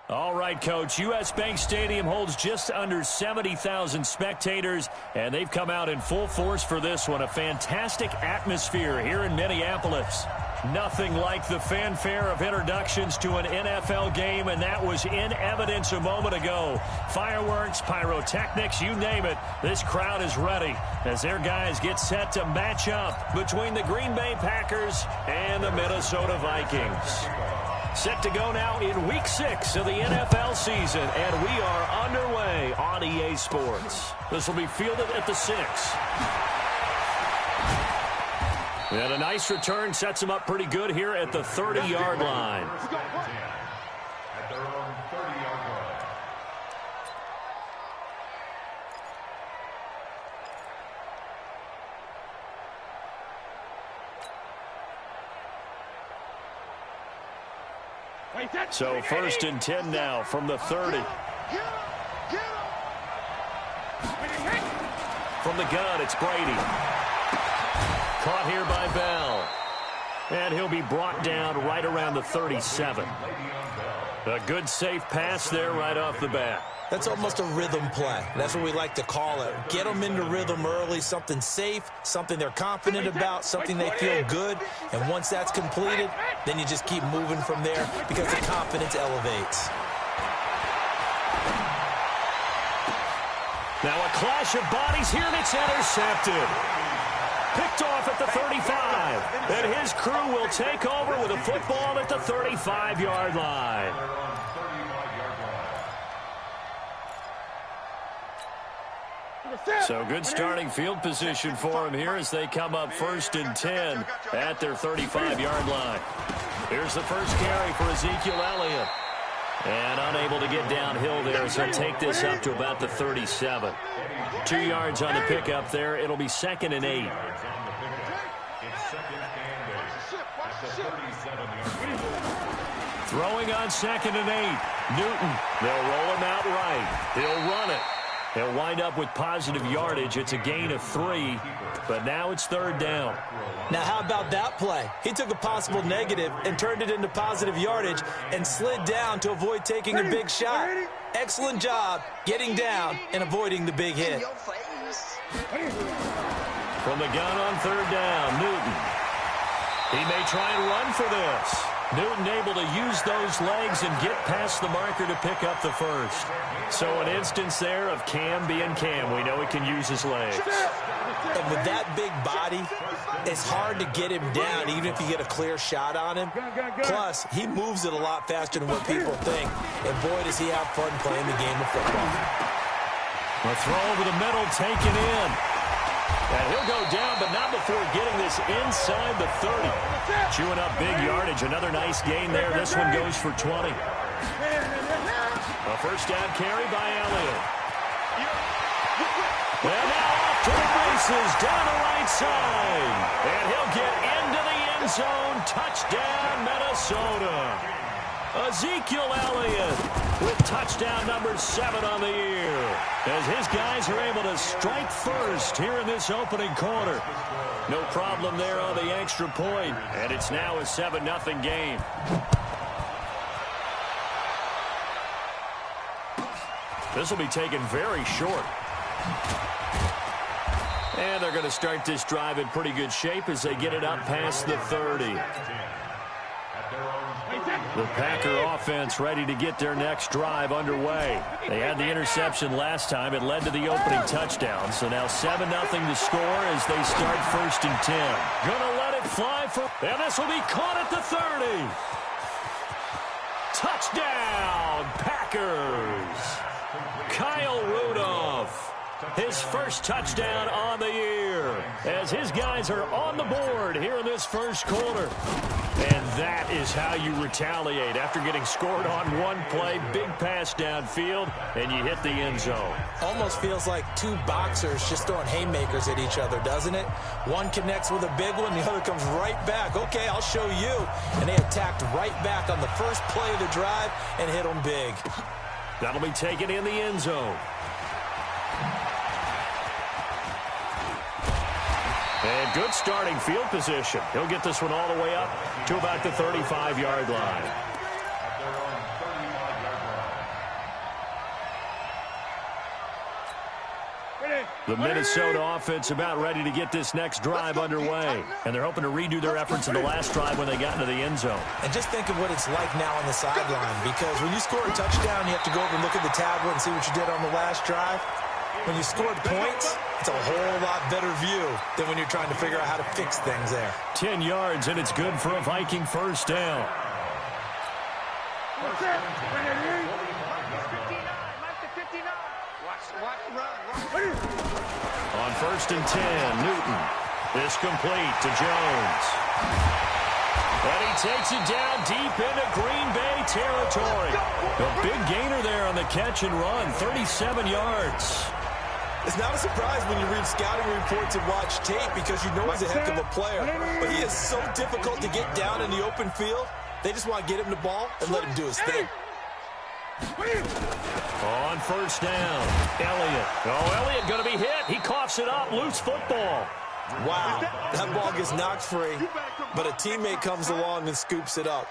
All right, Coach. U.S. Bank Stadium holds just under 70,000 spectators, and they've come out in full force for this one. A fantastic atmosphere here in Minneapolis. Nothing like the fanfare of introductions to an NFL game, and that was in evidence a moment ago. Fireworks, pyrotechnics, you name it. This crowd is ready as their guys get set to match up between the Green Bay Packers and the Minnesota Vikings. Set to go now in Week 6 of the NFL season, and we are underway on EA Sports. This will be fielded at the 6. And a nice return sets them up pretty good here at the 30-yard line. At their own 30-yard line. So 1st and 10 now from the 30. From the gun, it's Brady. Caught here by Bell. And he'll be brought down right around the 37. A good safe pass there right off the bat. That's almost a rhythm play. That's what we like to call it. Get them into rhythm early, something safe, something they're confident about, something they feel good. And once that's completed, then you just keep moving from there because the confidence elevates. Now a clash of bodies here, and it's intercepted. Picked off at the 35. And his crew will take over with a football at the 35-yard line. So good starting field position for him here as they come up 1st and 10 at their 35-yard line. Here's the first carry for Ezekiel Elliott. And unable to get downhill there, so take this up to about the 37. 2 yards on the pickup there. It'll be 2nd and 8. Throwing on 2nd and 8. Newton. They'll roll him out right. He'll run it. He'll wind up with positive yardage. It's a gain of 3, but now it's 3rd down. Now, how about that play? He took a possible negative and turned it into positive yardage and slid down to avoid taking a big shot. Excellent job getting down and avoiding the big hit. From the gun on 3rd down, Newton. He may try and run for this. Newton able to use those legs and get past the marker to pick up the first. So an instance there of Cam being Cam. We know he can use his legs. And with that big body, it's hard to get him down even if you get a clear shot on him. Plus, he moves it a lot faster than what people think. And boy, does he have fun playing the game of football. A throw over the middle taken in. And he'll go down, but not before getting this inside the 30. Chewing up big yardage. Another nice gain there. This one goes for 20. A first down carry by Elliott. And now off to the races down the right side. And he'll get into the end zone. Touchdown, Minnesota. Ezekiel Elliott with touchdown number 7 on the year, as his guys are able to strike first here in this opening quarter. No problem there on the extra point, and it's now a 7-0 game. This will be taken very short. And they're going to start this drive in pretty good shape as they get it up past the 30. The Packer offense ready to get their next drive underway. They had the interception last time. It led to the opening touchdown. So now 7-0 to score as they start 1st and 10. Gonna let it fly for... And this will be caught at the 30. Touchdown, Packers. Kyle Rudolph. His first touchdown on the year as his guys are on the board here in this first quarter. And that is how you retaliate after getting scored on one play. Big pass downfield, and you hit the end zone. Almost feels like two boxers just throwing haymakers at each other, doesn't it? One connects with a big one, the other comes right back. Okay, I'll show you. And they attacked right back on the first play of the drive and hit them big. That'll be taken in the end zone. And good starting field position. He'll get this one all the way up to about the 35-yard line. The Minnesota offense about ready to get this next drive underway. And they're hoping to redo their efforts in the last drive when they got into the end zone. And just think of what it's like now on the sideline, because when you score a touchdown, you have to go over and look at the tablet and see what you did on the last drive. When you scored points, it's a whole lot better view than when you're trying to figure out how to fix things there. 10 yards, and it's good for a Viking first down. On 1st and 10, Newton. This complete to Jones. And he takes it down deep into Green Bay territory. A big gainer there on the catch and run, 37 yards. It's not a surprise when you read scouting reports and watch tape, because you know he's a heck of a player. But he is so difficult to get down in the open field. They just want to get him the ball and let him do his thing. On 1st down, Elliott. Oh, Elliott going to be hit. He coughs it up. Loose football. Wow, that ball gets knocked free, but a teammate comes along and scoops it up.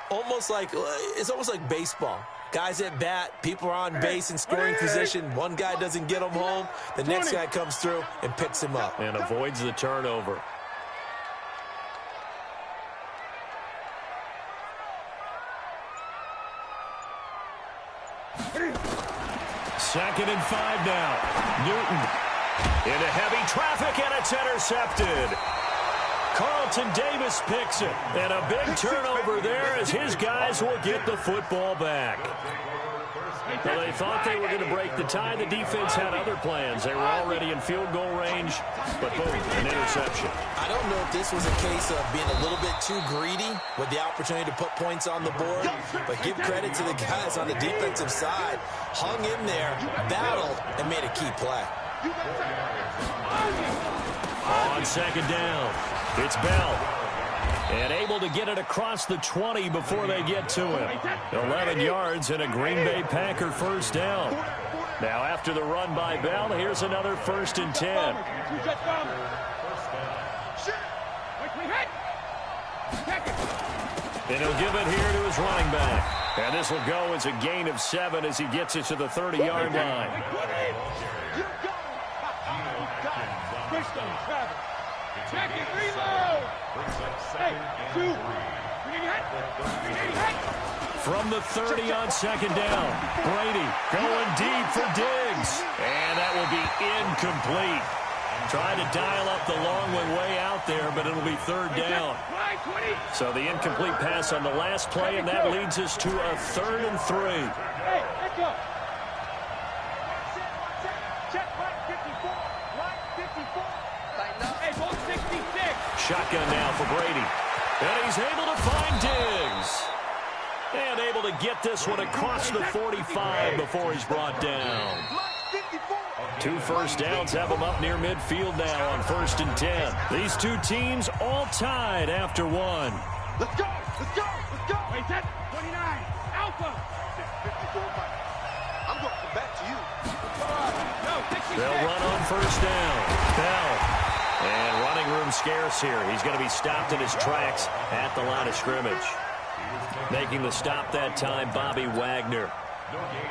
It's almost like baseball. Guys at bat, people are on base in scoring position. One guy doesn't get him home. The next guy comes through and picks him up. And avoids the turnover. Second and 5 now. Newton into heavy traffic, and it's intercepted. Carlton Davis picks it, and a big turnover there as his guys will get the football back. Well, they thought they were going to break the tie. The defense had other plans. They were already in field goal range, but boom, an interception. I don't know if this was a case of being a little bit too greedy with the opportunity to put points on the board, but give credit to the guys on the defensive side. Hung in there, battled, and made a key play. On 2nd down, it's Bell. And able to get it across the 20 before they get to him. 11 yards and a Green Bay Packer first down. Now after the run by Bell, here's another 1st and 10. And he'll give it here to his running back. And this will go as a gain of 7 as he gets it to the 30-yard line. From the 30 on 2nd down, Brady going deep for Diggs. And that will be incomplete. Trying to dial up the long one way out there, but it'll be 3rd down. So the incomplete pass on the last play, and that leads us to a 3rd and 3. Hey, let's go. Shotgun now for Brady. And he's able to find Diggs. And able to get this one across the 45 before he's brought down. 2 first downs have him up near midfield now on 1st and 10. These two teams all tied after 1. Let's go, let's go, let's go. Wait, that's 29, Alpha. 54, I'm going to come back to you. They'll run on 1st down. Bell. And running room scarce here. He's going to be stopped in his tracks at the line of scrimmage. Making the stop that time, Bobby Wagner.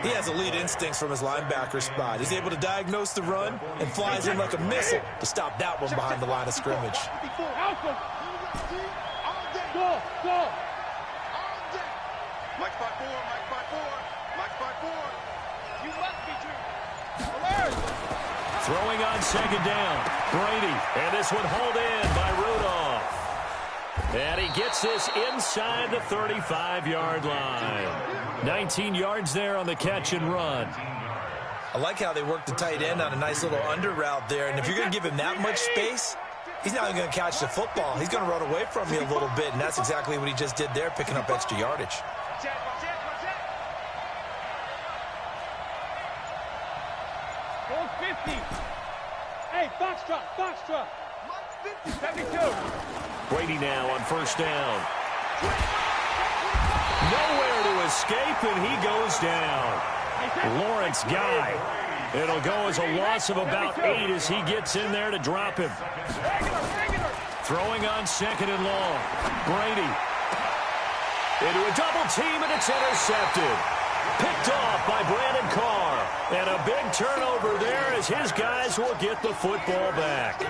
He has elite instincts from his linebacker spot. He's able to diagnose the run and flies in like a missile to stop that one behind the line of scrimmage. Mike 5-4, Mike 5-4, Mike 5-4. You must be true. Alert! Throwing on 2nd down, Brady. And this one hauled in by Rudolph. And he gets this inside the 35-yard line. 19 yards there on the catch and run. I like how they work the tight end on a nice little under route there. And if you're going to give him that much space, he's not even going to catch the football. He's going to run away from you a little bit, and that's exactly what he just did there, picking up extra yardage. Hey, Foxtrot. 72. Brady now on 1st down. Nowhere to escape, and he goes down. Lawrence Guy It'll go as a loss of about 8 as he gets in there to drop him. Throwing on 2nd and long. Brady. Into a double team, and it's intercepted. Picked off by Brandon Carr. And a big turnover there as his guys will get the football back.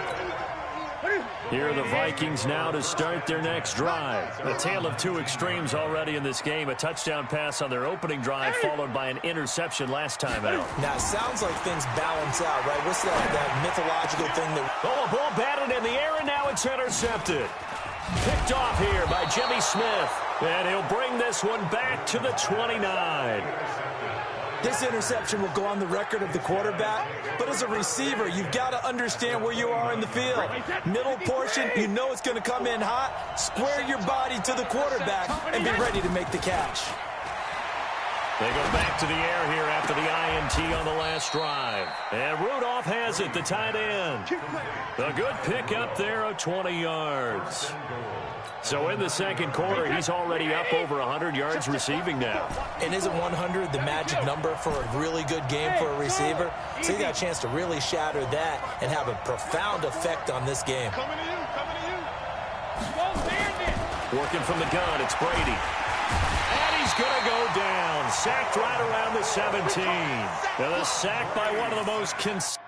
Here are the Vikings now to start their next drive. A tale of two extremes already in this game. A touchdown pass on their opening drive followed by an interception last time out. Now, it sounds like things balance out, right? What's that mythological thing that... Oh, a ball batted in the air, and now it's intercepted. Picked off here by Jimmy Smith. And he'll bring this one back to the 29. This interception will go on the record of the quarterback, but as a receiver, you've got to understand where you are in the field. Middle portion, you know it's going to come in hot. Square your body to the quarterback and be ready to make the catch. They go back to the air here after the INT on the last drive. And Rudolph has it, the tight end. A good pick up there of 20 yards. So in the second quarter, he's already up over 100 yards receiving now. And isn't 100 the magic number for a really good game for a receiver? So he got a chance to really shatter that and have a profound effect on this game. Coming to you, coming to you. Working from the gun, it's Brady. And he's going to go down. Sacked right around the 17. Now the sack by one of the most consistent.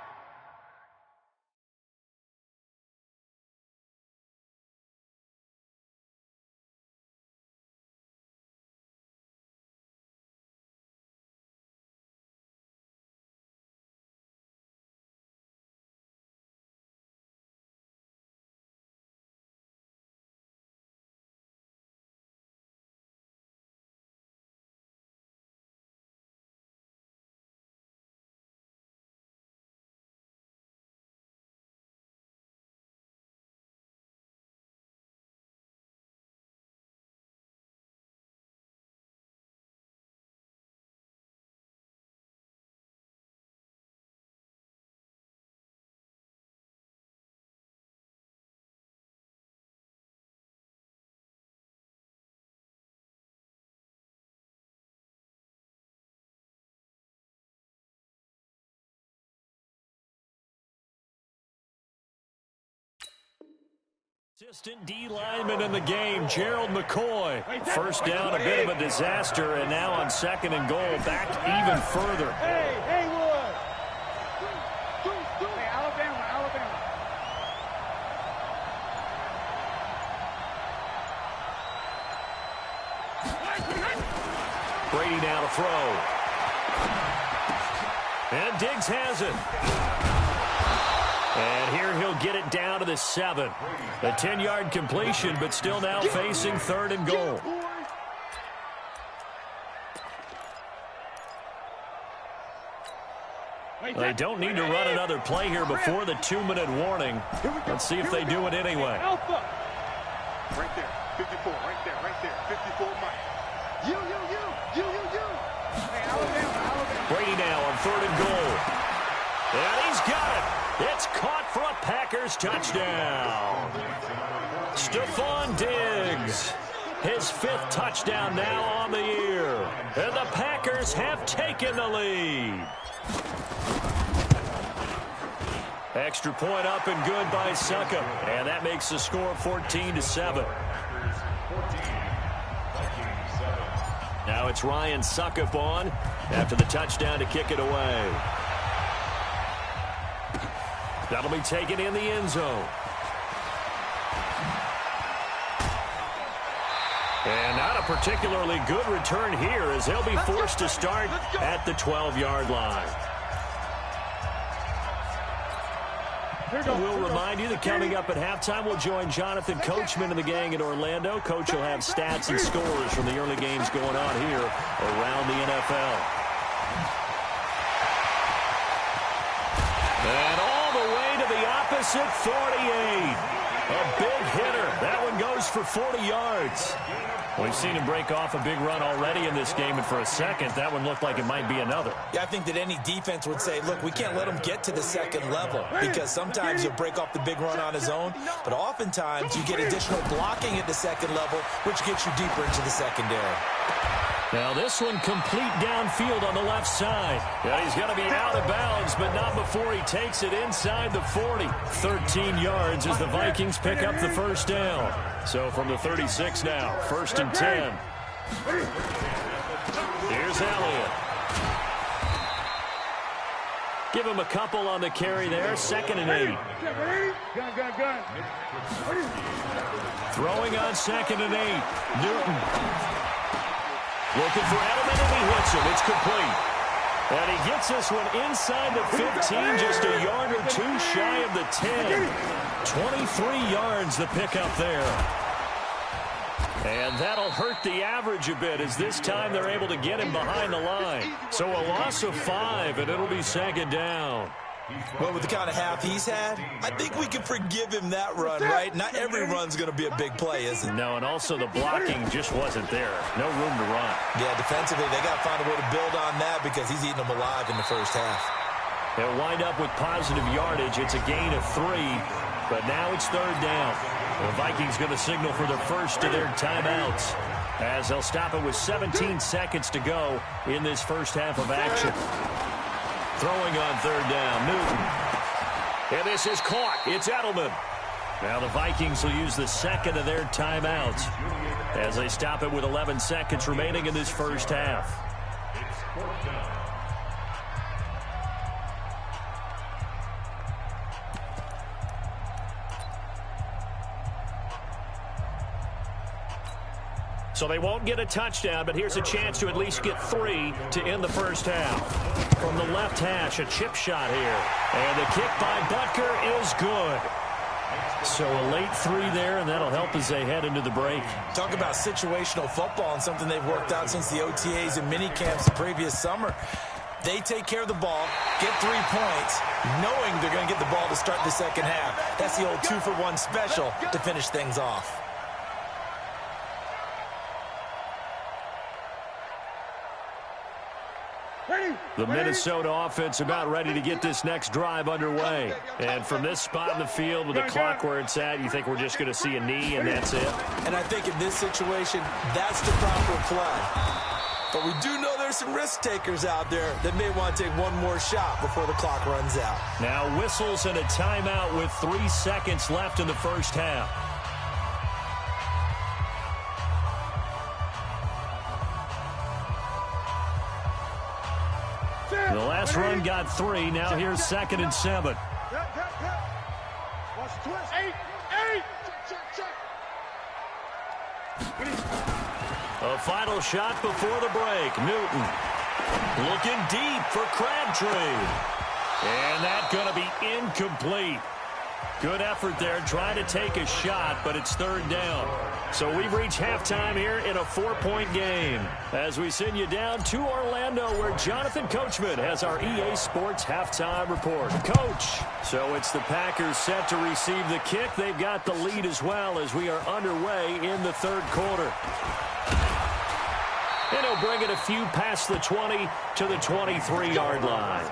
Assistant D lineman in the game, Gerald McCoy. First down, a bit of a disaster, and now on 2nd and goal, back even further. Hey, Wood. Hey, Alabama. Brady now to throw. And Diggs has it. And here he'll get it down to the 7. A 10-yard completion, but still now facing 3rd and goal. They don't need to run another play here before the 2-minute warning. Let's see if they do it anyway. Right there, 54, right there, 54, Mike. You. Hey, Alabama. Brady now on 3rd and goal. And he's got it. It's caught for a Packers touchdown. Stephon Diggs, his 5th touchdown now on the year. And the Packers have taken the lead. Extra point up and good by Succop. And that makes the score 14-7. Now it's Ryan Succop on after the touchdown to kick it away. That'll be taken in the end zone. And not a particularly good return here as they'll be forced to start at the 12-yard line. We'll remind you that coming up at halftime, we'll join Jonathan Coachman and the gang in Orlando. Coach will have stats and scores from the early games going on here around the NFL. And all the way to the opposite 48. A big hitter. That one goes for 40 yards. We've seen him break off a big run already in this game, and for a second, that one looked like it might be another. Yeah, I think that any defense would say, look, we can't let him get to the second level because sometimes he'll break off the big run on his own, but oftentimes you get additional blocking at the second level, which gets you deeper into the secondary. Now this one complete downfield on the left side. Yeah, he's going to be out of bounds, but not before he takes it inside the 40. 13 yards as the Vikings pick up the first down. So from the 36 now, 1st and 10. Here's Elliott. Give him a couple on the carry there. 2nd and 8. Gun. Throwing on 2nd and 8. Newton. Looking for Edelman, and he hits him. It's complete. And he gets this one inside the 15, just a yard or two shy of the 10. 23 yards the pickup there. And that'll hurt the average a bit, as this time they're able to get him behind the line. So a loss of 5, and it'll be 2nd down. Well, with the kind of half he's had, I think we can forgive him that run, right? Not every run's going to be a big play, is it? No, and also the blocking just wasn't there. No room to run. Yeah, defensively, they got to find a way to build on that because he's eating them alive in the first half. They'll wind up with positive yardage. It's a gain of 3, but now it's 3rd down. The Vikings going to signal for their first of their timeouts, as they'll stop it with 17 seconds to go in this first half of action. Throwing on 3rd down, Newton. And this is caught. It's Edelman. Now the Vikings will use the 2nd of their timeouts as they stop it with 11 seconds remaining in this first half. So they won't get a touchdown, but here's a chance to at least get 3 to end the first half. From the left hash, a chip shot here. And the kick by Butker is good. So a late 3 there, and that'll help as they head into the break. Talk about situational football and something they've worked out since the OTAs and mini camps the previous summer. They take care of the ball, get 3 points, knowing they're going to get the ball to start the second half. That's the old 2-for-1 special to finish things off. The Minnesota offense about ready to get this next drive underway. And from this spot in the field with the clock where it's at, you think we're just going to see a knee and that's it? And I think in this situation, that's the proper play. But we do know there's some risk takers out there that may want to take one more shot before the clock runs out. Now whistles and a timeout with 3 seconds left in the first half. The last run got 3. Now here's 2nd and 7. A final shot before the break. Newton looking deep for Crabtree. And that's going to be incomplete. Good effort there trying to take a shot, but it's 3rd down. So we've reached halftime here in a 4-point game as we send you down to Orlando, where Jonathan Coachman has our EA Sports halftime report. Coach, so it's the Packers set to receive the kick. They've got the lead as well as we are underway in the 3rd quarter. And he'll bring it a few past the 20 to the 23-yard line.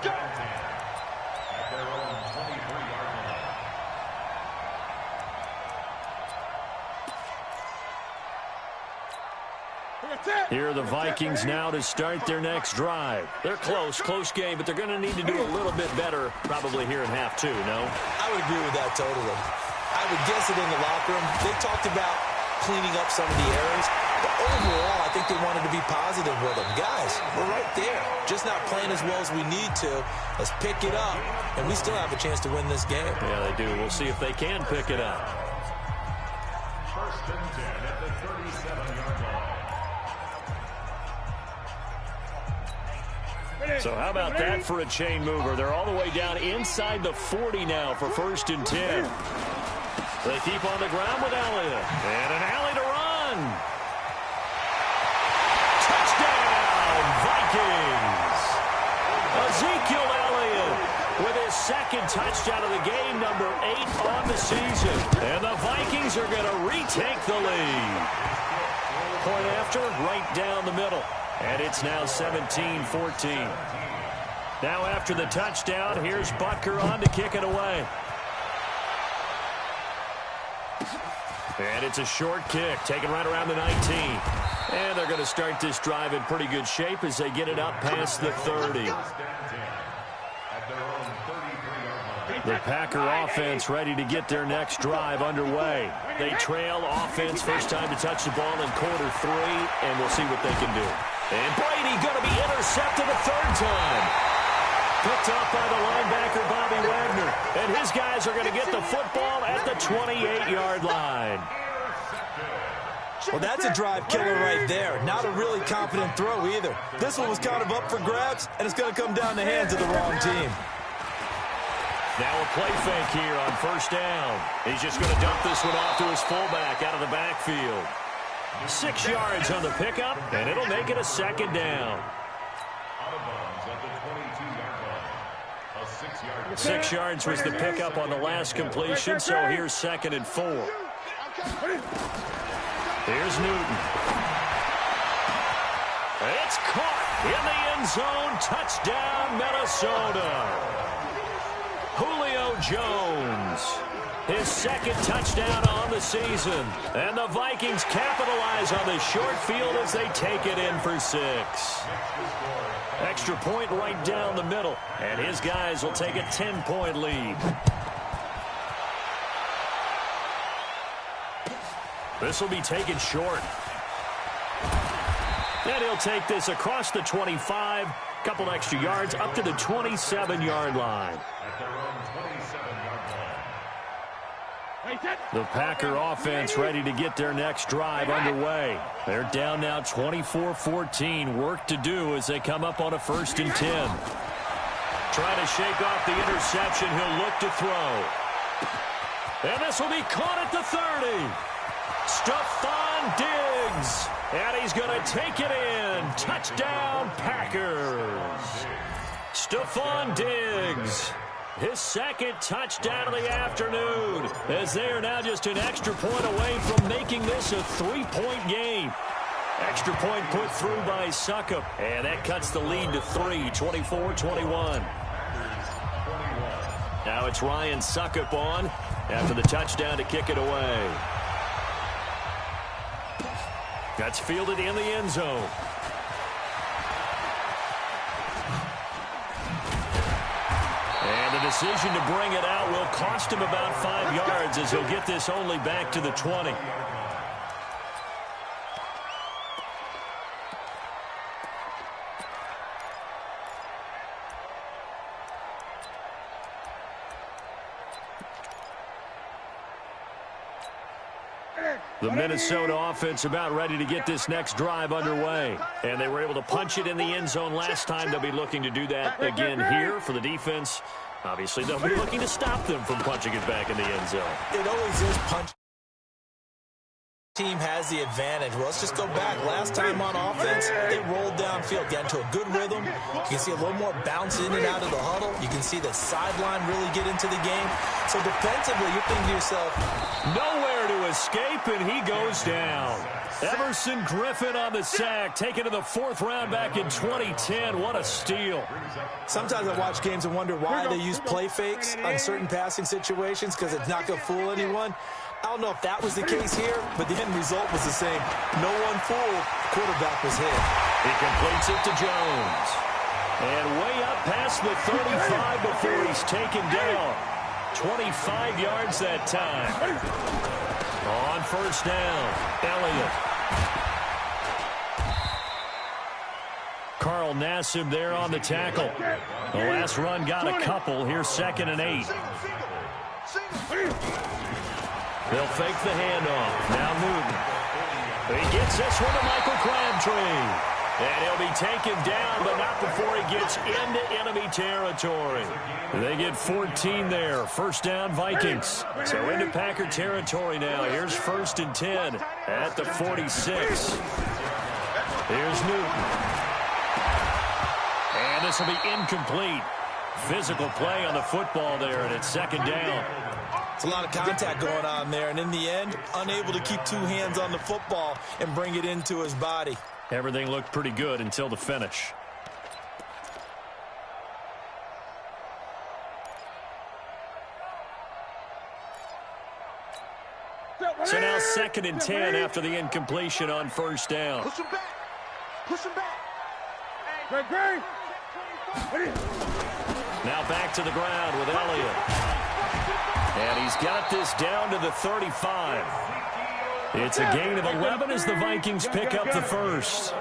Here are the Vikings now to start their next drive. They're close game, but they're going to need to do a little bit better probably here in half 2, no? I would agree with that totally. I would guess it in the locker room. They talked about cleaning up some of the errors, but overall, I think they wanted to be positive with them. Guys, we're right there. Just not playing as well as we need to. Let's pick it up, and we still have a chance to win this game. Yeah, they do. We'll see if they can pick it up. 1st and 10 at the 37-yard line. So how about that for a chain mover? They're all the way down inside the 40 now for 1st and 10. They keep on the ground with Elliott. And an alley to run. Touchdown, Vikings. Ezekiel Elliott with his 2nd touchdown of the game, number 8 on the season. And the Vikings are going to retake the lead. Point after, right down the middle. And it's now 17-14. Now after the touchdown, here's Butker on to kick it away. And it's a short kick, taken right around the 19. And they're going to start this drive in pretty good shape as they get it up past the 30. The Packer offense ready to get their next drive underway. They trail offense, first time to touch the ball in quarter 3, and we'll see what they can do. And Brady going to be intercepted a third time. Picked up by the linebacker, Bobby Wagner. And his guys are going to get the football at the 28-yard line. Well, that's a drive killer right there. Not a really confident throw either. This one was kind of up for grabs, and it's going to come down the hands of the wrong team. Now a play fake here on first down. He's just going to dump this one off to his fullback out of the backfield. 6 yards on the pickup, and it'll make it a second down. Out of bounds at the 22-yard line. A 6-yard. 6 yards was the pickup on the last completion, so here's 2nd and 4. Here's Newton. It's caught in the end zone. Touchdown, Minnesota. Julio Jones, his 2nd touchdown on the season. And the Vikings capitalize on the short field as they take it in for 6. Extra point right down the middle. And his guys will take a 10-point lead. This will be taken short. And he'll take this across the 25. Couple extra yards up to the 27-yard line. The Packer offense ready to get their next drive underway. They're down now 24-14. Work to do as they come up on a 1st and 10. Trying to shake off the interception. He'll look to throw. And this will be caught at the 30. Stephon Diggs. And he's going to take it in. Touchdown, Packers. Stephon Diggs. His 2nd touchdown of the afternoon, as they are now just an extra point away from making this a 3-point game. Extra point put through by Succop, and that cuts the lead to 3, 24-21. Now it's Ryan Succop on after the touchdown to kick it away. That's fielded in the end zone. And the decision to bring it out will cost him about 5 yards as he'll get this only back to the 20. The Minnesota offense about ready to get this next drive underway. And they were able to punch it in the end zone last time. They'll be looking to do that again here for the defense. Obviously, they'll be looking to stop them from punching it back in the end zone. It always is punch. Team has the advantage. Well, let's just go back. Last time on offense, they rolled downfield, got into a good rhythm. You can see a little more bounce in and out of the huddle. You can see the sideline really get into the game. So defensively, you're thinking to yourself, nowhere to escape, and he goes down. Everson Griffin on the sack, taken to the 4th round back in 2010. What a steal. Sometimes I watch games and wonder why they use play fakes on certain passing situations, because it's not going to fool anyone. I don't know if that was the case here, but the end result was the same. No one fooled. Quarterback was hit. He completes it to Jones. And way up past the 35 before he's taken down. 25 yards that time. On first down, Elliott. Carl Nassib there on the tackle. The last run got a couple. Here's 2nd and 8. They'll fake the handoff. Now Newton. He gets this one to Michael Crabtree. And he'll be taken down, but not before he gets into enemy territory. They get 14 there. First down, Vikings. So into Packer territory now. Here's 1st and 10 at the 46. Here's Newton. And this will be incomplete. Physical play on the football there, and it's 2nd down. It's a lot of contact going on there, and in the end, unable to keep 2 hands on the football and bring it into his body. Everything looked pretty good until the finish. So now 2nd 2nd and 10 after the incompletion on first down. Push him back. Push him back. Now back to the ground with Elliott. And he's got this down to the 35. It's a gain of 11 as the Vikings pick up the first.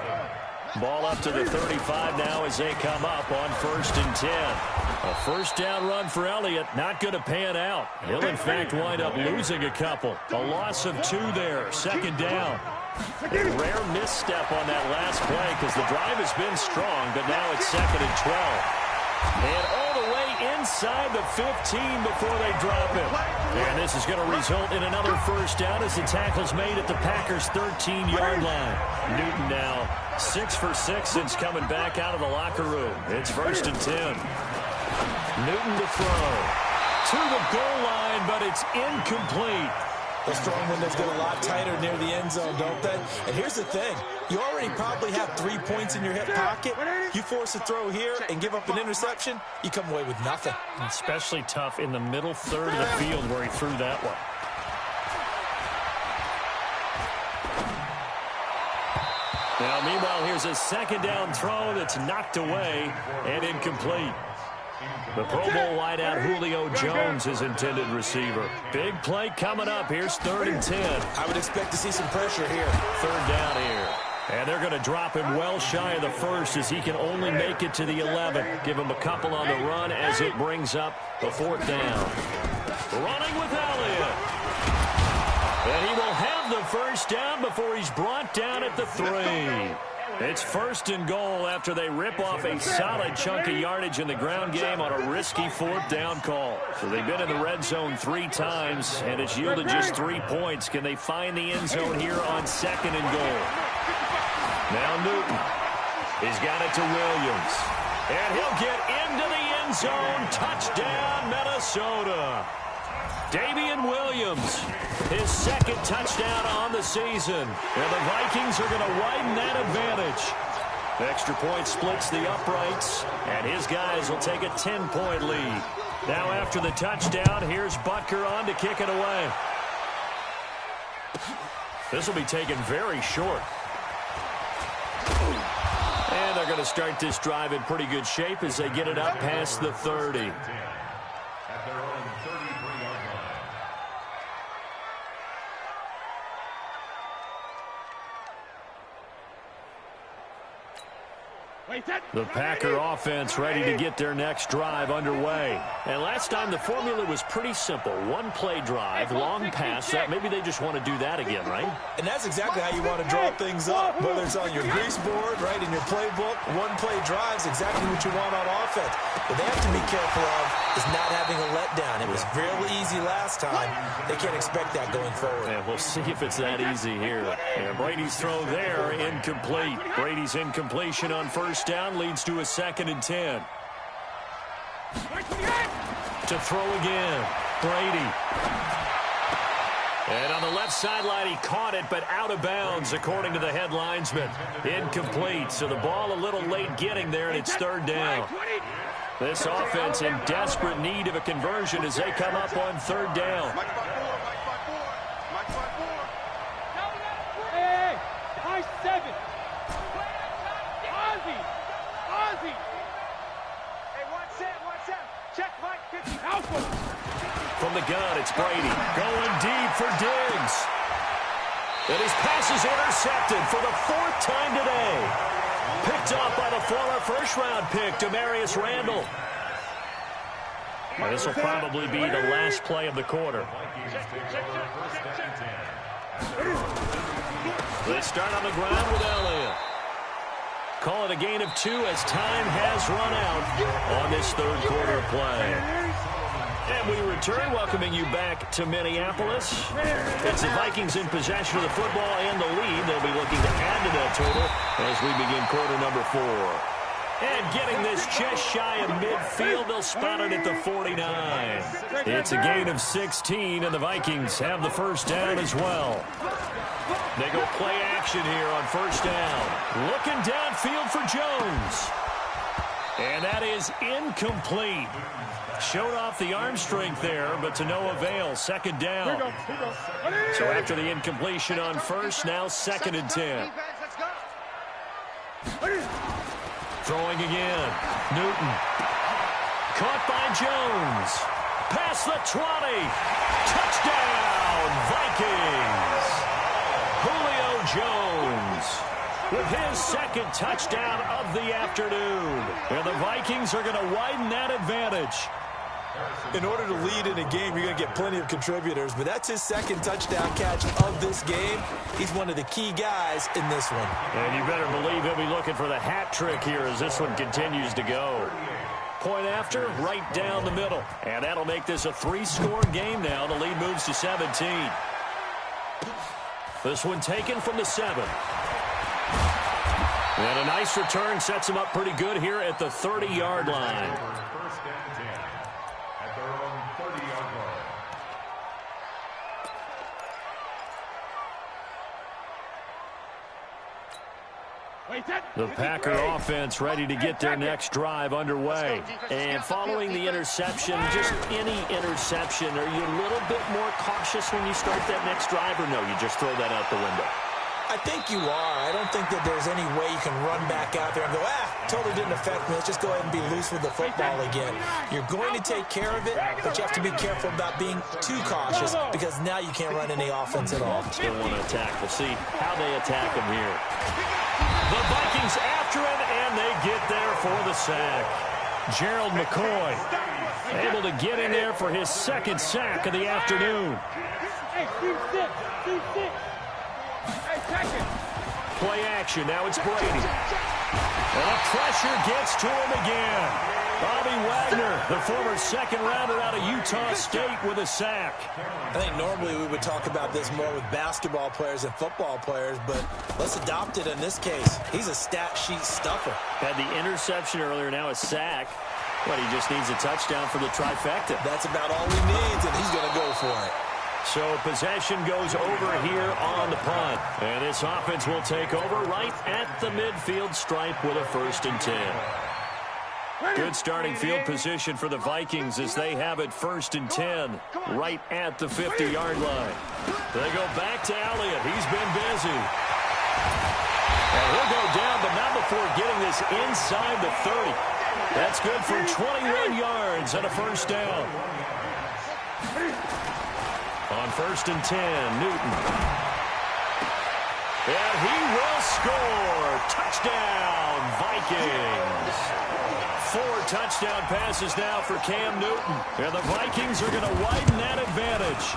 Ball up to the 35 now as they come up on 1st and 10. A first down run for Elliott, not going to pan out. He'll, in fact, wind up losing a couple. A loss of 2 there, 2nd down. A rare misstep on that last play because the drive has been strong, but now it's 2nd and 12. And all the way inside the 15 before they drop it. And this is going to result in another first down as the tackle's made at the Packers' 13-yard line. Newton now 6 for 6 since coming back out of the locker room. It's 1st and 10. Newton to throw. To the goal line, but it's incomplete. The strong windows get a lot tighter near the end zone, don't they? And here's the thing. You already probably have 3 points in your hip pocket. You force a throw here and give up an interception, you come away with nothing. Especially tough in the middle third of the field where he threw that one. Now, meanwhile, here's a 2nd down throw that's knocked away and incomplete. The Pro Bowl wideout Julio Jones is intended receiver. Big play coming up. Here's 3rd and 10. I would expect to see some pressure here. 3rd down here. And they're going to drop him well shy of the 1st as he can only make it to the 11. Give him a couple on the run as it brings up the 4th down. Running with Elliott. And he will have the first down before he's brought down at the 3. It's 1st and goal after they rip off a solid chunk of yardage in the ground game on a risky 4th down call. So they've been in the red zone 3 times, and it's yielded just 3 points. Can they find the end zone here on 2nd and goal? Now Newton. He's got it to Williams. And he'll get into the end zone. Touchdown, Minnesota. Damian Williams, his 2nd touchdown on the season. And the Vikings are going to widen that advantage. The extra point splits the uprights, and his guys will take a 10-point lead. Now after the touchdown, here's Butker on to kick it away. This will be taken very short. And they're going to start this drive in pretty good shape as they get it up past the 30. At their own 33-yard line. The Packer offense ready to get their next drive underway. And last time the formula was pretty simple. 1-play drive, long pass. That maybe they just want to do that again, right? And that's exactly how you want to draw things up. Whether it's on your grease board, right, in your playbook, 1-play drives exactly what you want on offense. What they have to be careful of is not having a letdown. It was really easy last time. They can't expect that going forward. And we'll see if it's that easy here. And Brady's throw there, incomplete. Brady's incompletion on first down leads to a 2nd and 10. To throw again, Brady. And on the left sideline, he caught it, but out of bounds, according to the head linesman. Incomplete, so the ball a little late getting there, and it's 3rd down. This offense in desperate need of a conversion as they come up on 3rd down. Hey, high 7. Ozzy. Hey, 1 set. Check, Mike. 50. Alpha. From the gun, it's Brady. Going deep for Diggs. And his pass is intercepted for the 4th time today. Picked up by the former first-round pick, Demarius Randall. And this will probably be the last play of the quarter. They start on the ground with Elliott. Call it a gain of 2 as time has run out on this 3rd quarter play. And we return, welcoming you back to Minneapolis. It's the Vikings in possession of the football and the lead. They'll be looking to add to that total as we begin quarter number 4. And getting this just shy of midfield, they'll spot it at the 49. It's a gain of 16, and the Vikings have the first down as well. They go play action here on first down. Looking downfield for Jones. And that is incomplete. Showed off the arm strength there, but to no avail. Second down. So after the incompletion on first, now 2nd and 10. Throwing again. Newton. Caught by Jones. Past the 20. Touchdown, Vikings. Julio Jones with his 2nd touchdown of the afternoon. And the Vikings are going to widen that advantage. In order to lead in a game, you're going to get plenty of contributors, but that's his 2nd touchdown catch of this game. He's one of the key guys in this one. And you better believe he'll be looking for the hat trick here as this one continues to go. Point after, right down the middle. And that'll make this a 3-score game now. The lead moves to 17. This one taken from the 7. And a nice return sets him up pretty good here at the 30-yard line. First and 10 at their own 30-yard line. The Packer offense ready to get their next drive underway. And following the interception, just any interception, are you a little bit more cautious when you start that next drive, or no, you just throw that out the window? I think you are. I don't think that there's any way you can run back out there and go, totally didn't affect me. Let's just go ahead and be loose with the football again. You're going to take care of it, but you have to be careful about being too cautious because now you can't run any offense at all. Still want to attack. We'll see how they attack him here. The Vikings after him, and they get there for the sack. Gerald McCoy able to get in there for his 2nd sack of the afternoon. Play action. Now it's Brady. And the pressure gets to him again. Bobby Wagner, the former 2nd rounder out of Utah State, with a sack. I think normally we would talk about this more with basketball players and football players, but let's adopt it in this case. He's a stat sheet stuffer. Had the interception earlier, now a sack. But he just needs a touchdown for the trifecta. That's about all he needs, and he's going to go for it. So possession goes over here on the punt. And this offense will take over right at the midfield stripe with a 1st and 10. Good starting field position for the Vikings as they have it 1st and 10 right at the 50-yard line. They go back to Elliott. He's been busy. And he'll go down, but not before getting this inside the 30. That's good for 21 yards and a 1st down. On 1st and 10, Newton. And he will score. Touchdown, Vikings. 4 touchdown passes now for Cam Newton. And the Vikings are going to widen that advantage.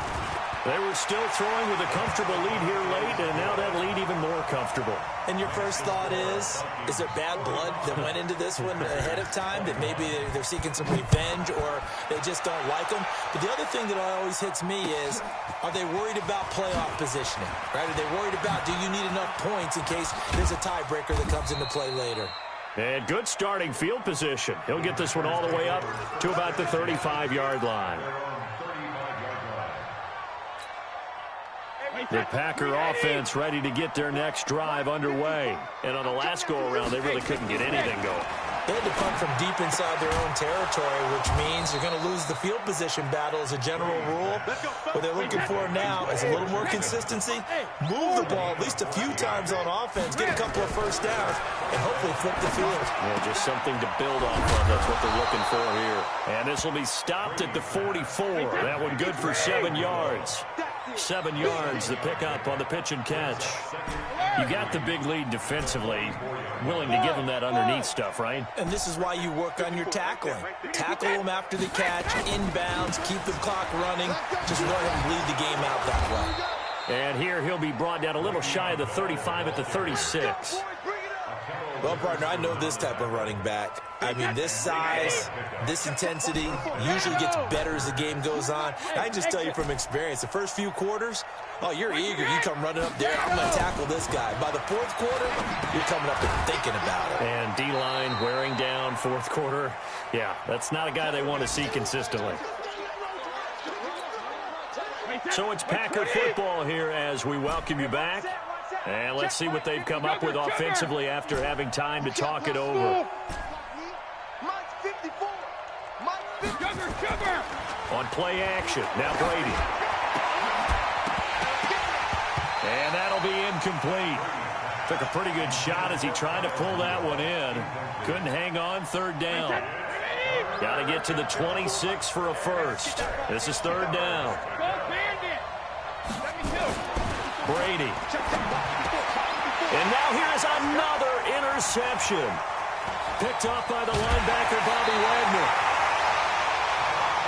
They were still throwing with a comfortable lead here late, and now that lead even more comfortable. And your first thought is there bad blood that went into this one ahead of time, that maybe they're seeking some revenge or they just don't like them? But the other thing that always hits me is, are they worried about playoff positioning? Right? Are they worried about, do you need enough points in case there's a tiebreaker that comes into play later? And good starting field position. He'll get this one all the way up to about the 35-yard line. The Packer offense ready to get their next drive underway. And on the last go-around, they really couldn't get anything going. They had to punt from deep inside their own territory, which means you're going to lose the field position battle as a general rule. What they're looking for now is a little more consistency, move the ball at least a few times on offense, get a couple of 1st downs, and hopefully flip the field. Yeah, just something to build off of. That's what they're looking for here. And this will be stopped at the 44. That one good for 7 yards. 7 yards, the pickup on the pitch and catch. You got the big lead defensively. Willing to give them that underneath stuff, right? And this is why you work on your tackling. Tackle them after the catch, inbounds, keep the clock running. Just go ahead and bleed the game out that way. And here he'll be brought down a little shy of the 35 at the 36. Well, partner, I know this type of running back. I mean, this size, this intensity usually gets better as the game goes on. And I can just tell you from experience, the first few quarters, oh, you're eager. You come running up there, I'm going to tackle this guy. By the 4th quarter, you're coming up and thinking about it. And D-line wearing down 4th quarter. Yeah, that's not a guy they want to see consistently. So it's Packer football here as we welcome you back. And let's see what they've come up with offensively after having time to talk it over. On play action, now Brady. And that'll be incomplete. Took a pretty good shot as he tried to pull that one in. Couldn't hang on, third down. Got to get to the 26 for a first. This is third down. Brady. And now here is another interception. Picked off by the linebacker, Bobby Wagner.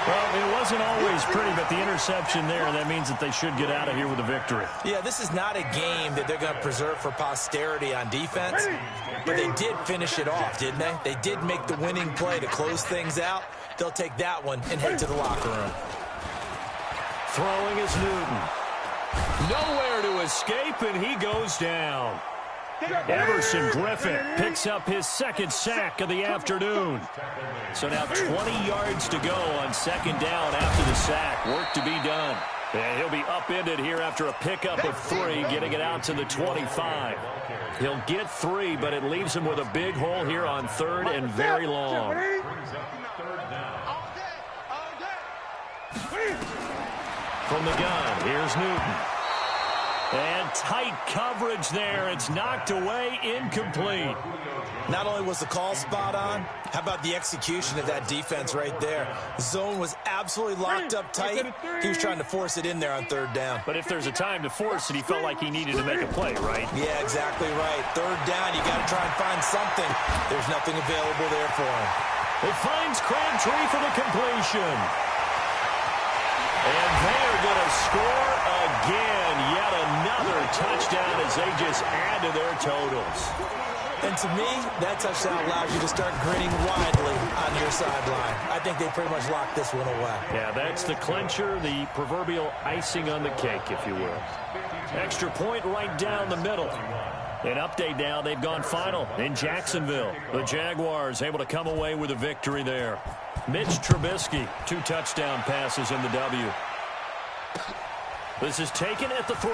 Well, it wasn't always pretty, but the interception there, that means that they should get out of here with a victory. Yeah, this is not a game that they're going to preserve for posterity on defense, but they did finish it off, didn't they? They did make the winning play to close things out. They'll take that one and head to the locker room. Throwing is Newton. Nowhere to escape, and he goes down. Everson Griffin picks up his second sack of the afternoon. So now 20 yards to go on second down after the sack. Work to be done. And he'll be upended here after a pickup of 3, getting it out to the 25. He'll get 3, but it leaves him with a big hole here on third and very long. From the gun, here's Newton. And tight coverage there. It's knocked away, incomplete. Not only was the call spot on, how about the execution of that defense right there? The zone was absolutely locked up tight. He was trying to force it in there on third down. But if there's a time to force it, he felt like he needed to make a play, right? Yeah, exactly right. Third down, you got to try and find something. There's nothing available there for him. It finds Crabtree for the completion. And they are going to score again. Yet another touchdown as they just add to their totals. And to me, that touchdown allows you to start grinning widely on your sideline. I think they pretty much locked this one away. Yeah, that's the clincher, the proverbial icing on the cake, if you will. Extra point right down the middle. An update now, they've gone final in Jacksonville. The Jaguars able to come away with a victory there. Mitch Trubisky, 2 touchdown passes in the W. This is taken at the 3.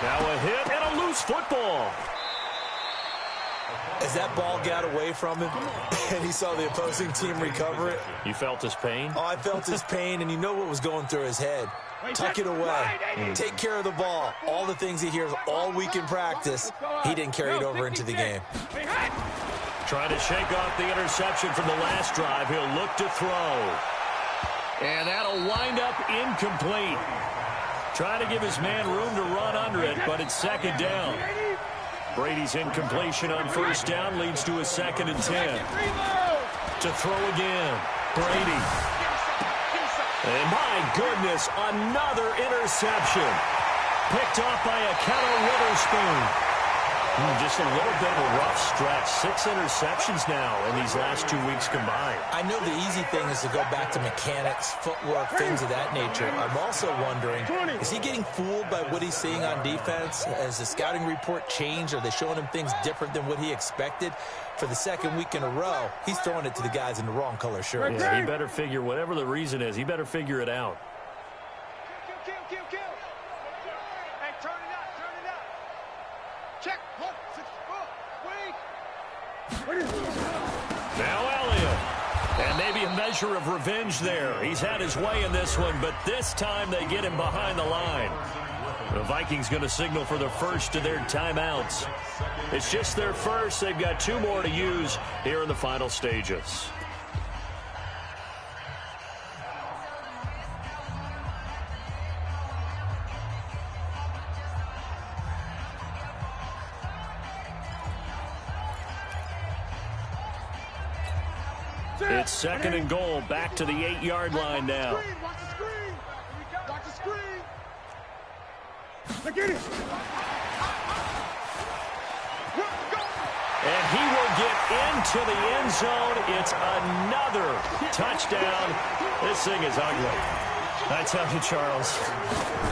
Now a hit and a loose football. As that ball got away from him and he saw the opposing team recover it. You felt his pain? Oh, I felt his pain, and you know what was going through his head. Tuck it away. Take care of the ball. All the things he hears all week in practice, he didn't carry it over into the game. Trying to shake off the interception from the last drive. He'll look to throw. And that'll wind up incomplete. Trying to give his man room to run under it, but it's second down. Brady's incompletion on first down leads to a 2nd and 10. To throw again. Brady. And my goodness, another interception. Picked off by Akello Witherspoon. Just a little bit of a rough stretch. 6 interceptions now in these last 2 weeks combined. I know the easy thing is to go back to mechanics, footwork, things of that nature. I'm also wondering, is he getting fooled by what he's seeing on defense? Has the scouting report changed? Are they showing him things different than what he expected? For the 2nd week in a row, he's throwing it to the guys in the wrong color shirt. Yeah, he better figure, whatever the reason is, he better figure it out. Now Elliott. And maybe a measure of revenge there. He's had his way in this one, but this time they get him behind the line. The Vikings going to signal for the first of their timeouts. It's just their first. They've got 2 more to use here in the final stages. It's 2nd and goal, back to the 8-yard line now. Watch the screen. Watch the screen. Look at it. And he will get into the end zone. It's another touchdown. This thing is ugly. I tell you, Charles,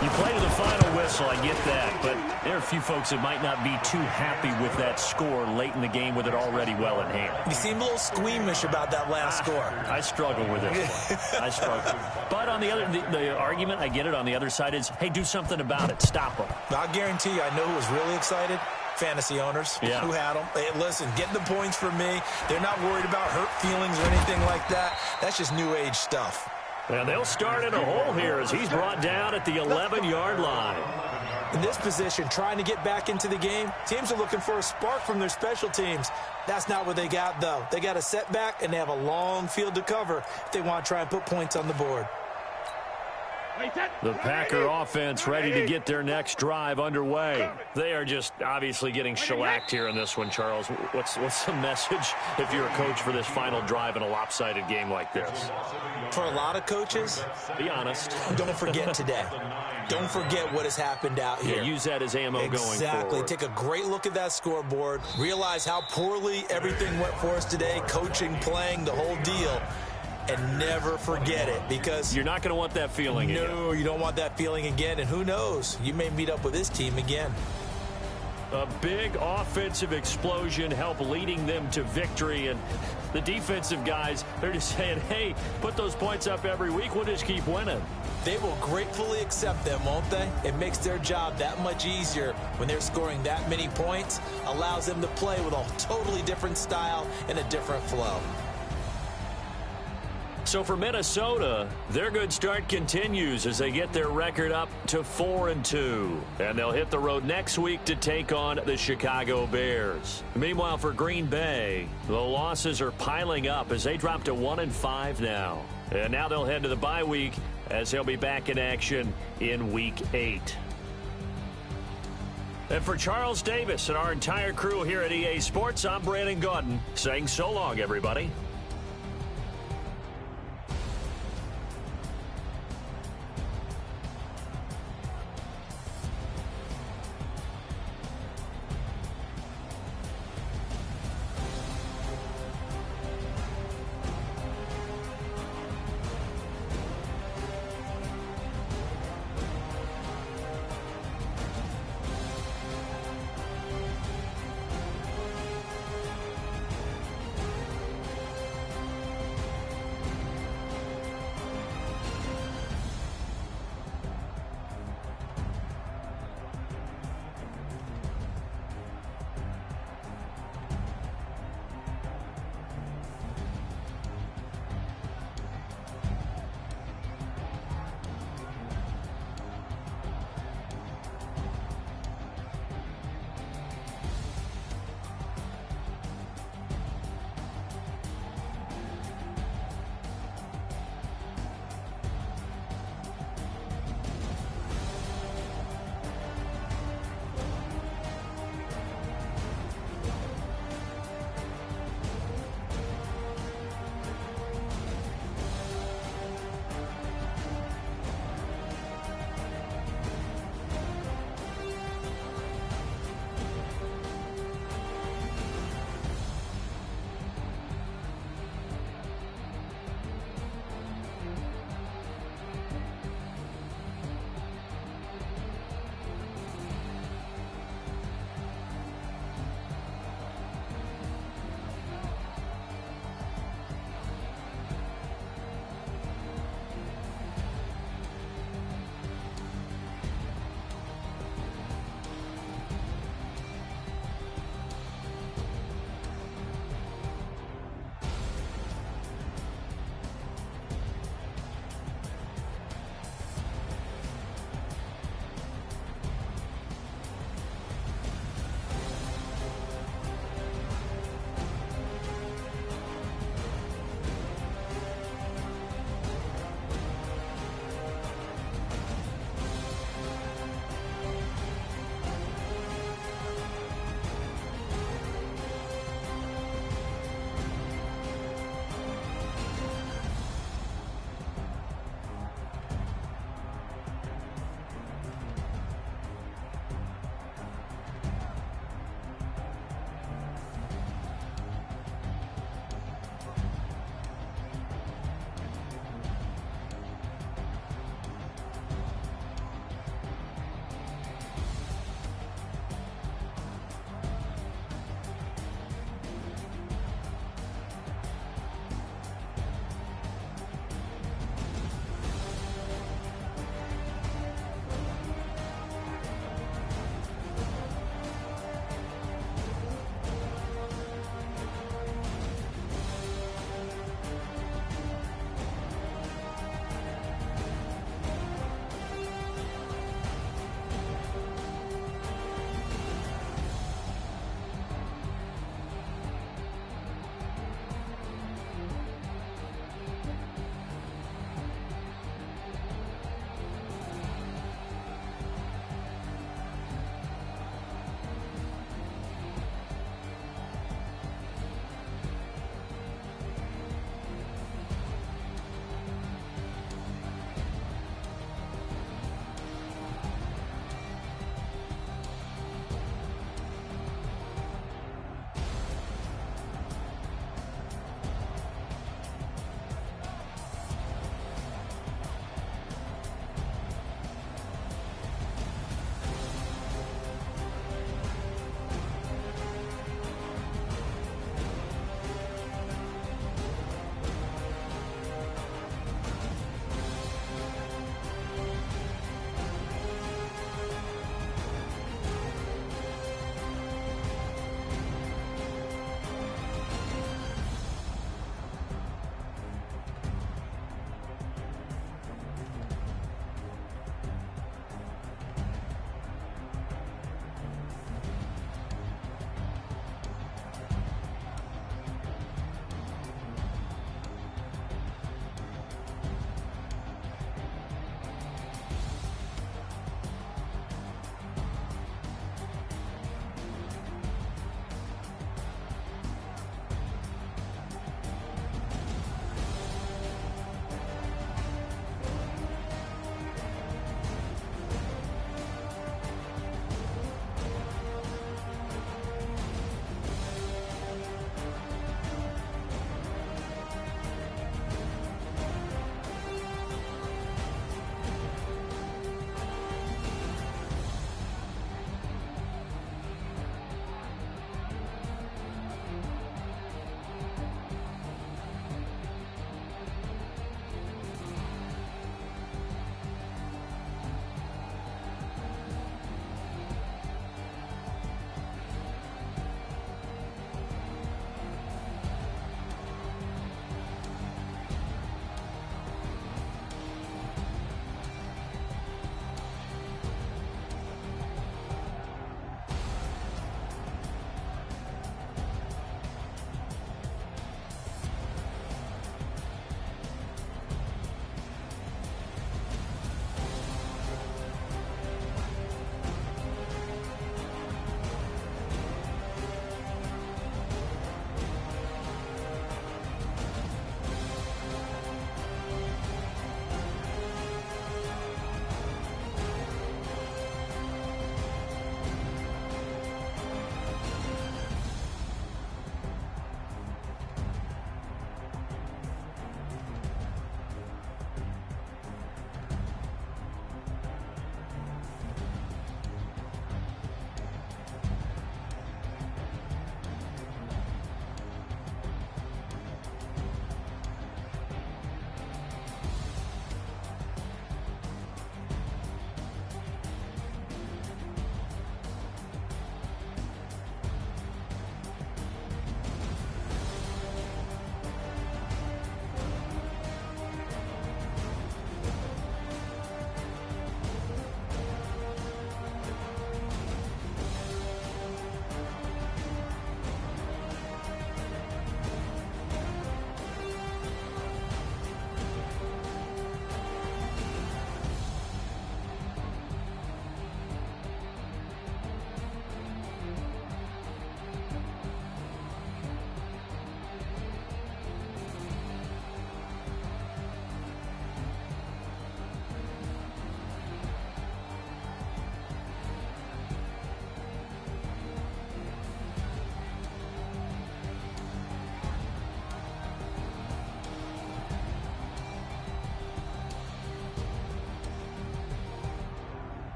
you play to the final whistle, I get that, but there are a few folks that might not be too happy with that score late in the game with it already well in hand. You seem a little squeamish about that last score. I struggle with this one. I struggle. But on the other, the argument, I get it, on the other side is, hey, do something about it. Stop them. I guarantee you, I know who was really excited. Fantasy owners Yeah. who had them. Hey, listen, getting the points for me. They're not worried about hurt feelings or anything like that. That's just new age stuff. And they'll start in a hole here as he's brought down at the 11-yard line. In this position, trying to get back into the game, teams are looking for a spark from their special teams. That's not what they got, though. They got a setback, and they have a long field to cover if they want to try and put points on the board. The Packer offense ready to get their next drive underway. They are just obviously getting shellacked here in this one, Charles. What's the message if you're a coach for this final drive in a lopsided game like this? For a lot of coaches, Be honest. don't forget today. Don't forget what has happened out here. Yeah, use that as ammo going forward. Exactly. Take a great look at that scoreboard. Realize how poorly everything went for us today, coaching, playing, the whole deal. And never forget it, because You're not going to want that feeling again. no, you don't want that feeling again. And who knows? You may meet up with this team again. A big offensive explosion helped leading them to victory. And the defensive guys, they're just saying, hey, put those points up every week. We'll just keep winning. They will gratefully accept them, won't they? It makes their job that much easier when they're scoring that many points. Allows them to play with a totally different style and a different flow. So for Minnesota, their good start continues as they get their record up to 4-2. And they'll hit the road next week to take on the Chicago Bears. Meanwhile, for Green Bay, the losses are piling up as they drop to 1-5 now. And now they'll head to the bye week as they'll be back in action in Week 8. And for Charles Davis and our entire crew here at EA Sports, I'm Brandon Gaudin saying so long, everybody.